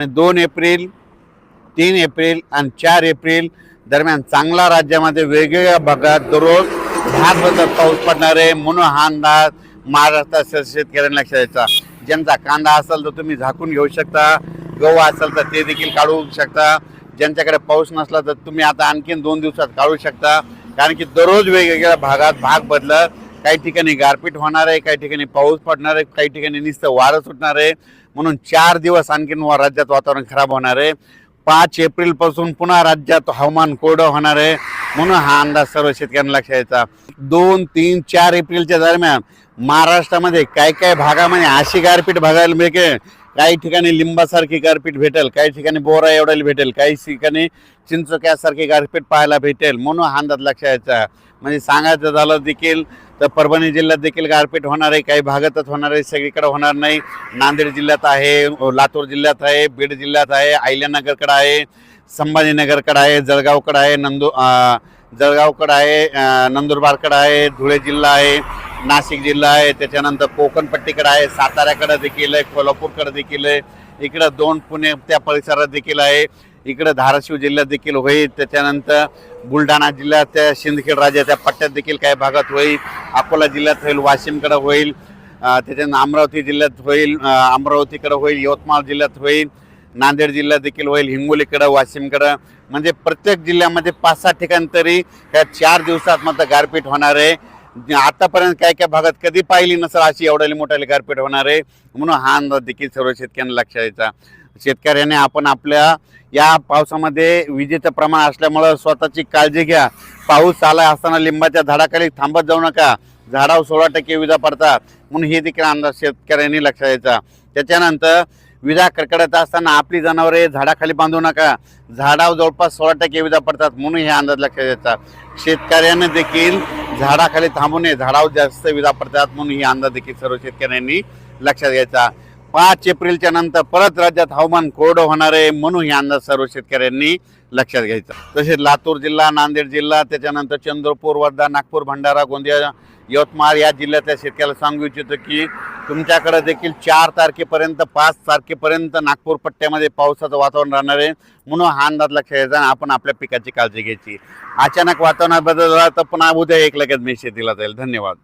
2 April 3 April आणि 4 April दरम्यान चांगला राज्यामध्ये वेगवेगळ्या भागात दररोज 10 पाऊस पडणार आहे। म्हणून हा अंदाज महाराष्ट्राच्या शेतकऱ्यांना लक्षात द्यायचा। ज्यांचा कांदा असेल तर तुम्ही झाकून घेऊ शकता, गहू असेल तर ते देखील काढू शकता। ज्यांच्याकडे पाऊस नसला तर तुम्ही आता आणखीन 2 दिवसात काढू शकता, कारण की दररोज वेगवेगळ्या भागात भाग बदलत, काही ठिकाणी गारपीट होणार आहे, काही ठिकाणी पाऊस पडणार आहे, काही ठिकाणी नुसतं वारं सुटणार आहे। म्हणून 4 दिवस आणखीन राज्यात वातावरण खराब होणार आहे। 5 एप्रिल पासून पुन्हा राज्यात हवामान कोरडं होणार आहे। म्हणून हा अंदाज सर्व शेतकऱ्यांना लक्षात द्यायचा। 2, 3, 4 एप्रिलच्या दरम्यान महाराष्ट्रामध्ये काय काय भागामध्ये अशी गारपीट बघायला मिळेल। काही ठिकाणी लिंबासारखी गारपीट भेटेल, काही ठिकाणी बोरा एवढ्याला भेटेल, काही ठिकाणी चिंचोक्यासारखी गारपीट पाहायला भेटेल। म्हणून हा अंदाज लक्षात द्यायचा। म्हणजे सांगायचं झालं देखील तर परभणी जिल्ह्यात देखील गारपीट होणार आहे, काही भागातच होणार आहे, सगळीकडे होणार नाही। नांदेड जिल्ह्यात आहे, लातूर जिल्ह्यात आहे, बीड जिल्ह्यात आहे, अहिल्यानगरकडे आहे, संभाजीनगरकडे आहे, जळगावकडे आहे, जळगावकडे आहे, नंदुरबारकडे आहे, धुळे जिल्हा आहे, नाशिक जिल्हा आहे, त्याच्यानंतर कोकणपट्टीकडे आहे, साताऱ्याकडे देखील आहे, कोल्हापूरकडे देखील आहे, इकडं 2 पुणे त्या परिसरात देखील आहे, इकडे धाराशिव जिल्ह्यात देखील होईल, त्याच्यानंतर बुलढाणा जिल्ह्यात त्या सिंदखेड राजा त्या पट्ट्यात देखील काही भागात होईल, अकोला जिल्ह्यात होईल, वाशिमकडे होईल, त्याच्यानंतर अमरावती जिल्ह्यात होईल, अमरावतीकडे होईल, यवतमाळ जिल्ह्यात होईल, नांदेड जिल्ह्यात देखील होईल, हिंगोलीकडे, वाशिमकडे, म्हणजे प्रत्येक जिल्ह्यामध्ये 5-6 ठिकाणी तरी या 4 दिवसात मात्र गारपीट होणार आहे। आतापर्यंत काय काय भागात कधी पाहिली नसेल अशी एवढ्याली मोठ्याली गारपीट होणार आहे। म्हणून हा अंदाज देखील सर्व शेतकऱ्यांना लक्षात द्यायचा। शेतकऱ्याने आपण आपल्या या पावसामध्ये विजेचं प्रमाण असल्यामुळे स्वतःची काळजी घ्या। पाऊस आला असताना लिंबाच्या झाडाखाली थांबत जाऊ नका, झाडावर 16% विजा पडतात, म्हणून हे देखील अंदाज शेतकऱ्यांनी लक्षात द्यायचा। त्याच्यानंतर विजा कडकडत असताना आपली जनावरे झाडाखाली बांधू नका, झाडावर जवळपास 16% विजा पडतात, म्हणून हे अंदाज लक्षात द्यायचा। शेतकऱ्यांना देखील झाडाखाली थांबू नये, झाडावर जास्त विजा पडतात, म्हणून ही अंदाज देखील सर्व शेतकऱ्यांनी लक्षात घ्यायचा। 5 एप्रिलच्या नंतर परत राज्यात हवामान कोरडं होणार आहे, म्हणून ही अंदाज सर्व शेतकऱ्यांनी लक्षात घ्यायचा। तसेच लातूर जिल्हा, नांदेड जिल्हा, त्याच्यानंतर चंद्रपूर, वर्धा, नागपूर, भंडारा, गोंदिया, यवतमाळ या जिल्ह्यातल्या शेतकऱ्याला सांगू इच्छितो की तुमच्याकडे देखील 4 तारखेपर्यंत 5 तारखेपर्यंत नागपूर पट्ट्यामध्ये पावसाचं वातावरण राहणार आहे। म्हणून हा अंदाज लक्षात घ्यायचा आणि आपण आपल्या पिकाची काळजी घ्यायची। अचानक वातावरणात बदल झाला तर पुन्हा उद्या एक लगेच मी शेतीला जाईल। धन्यवाद।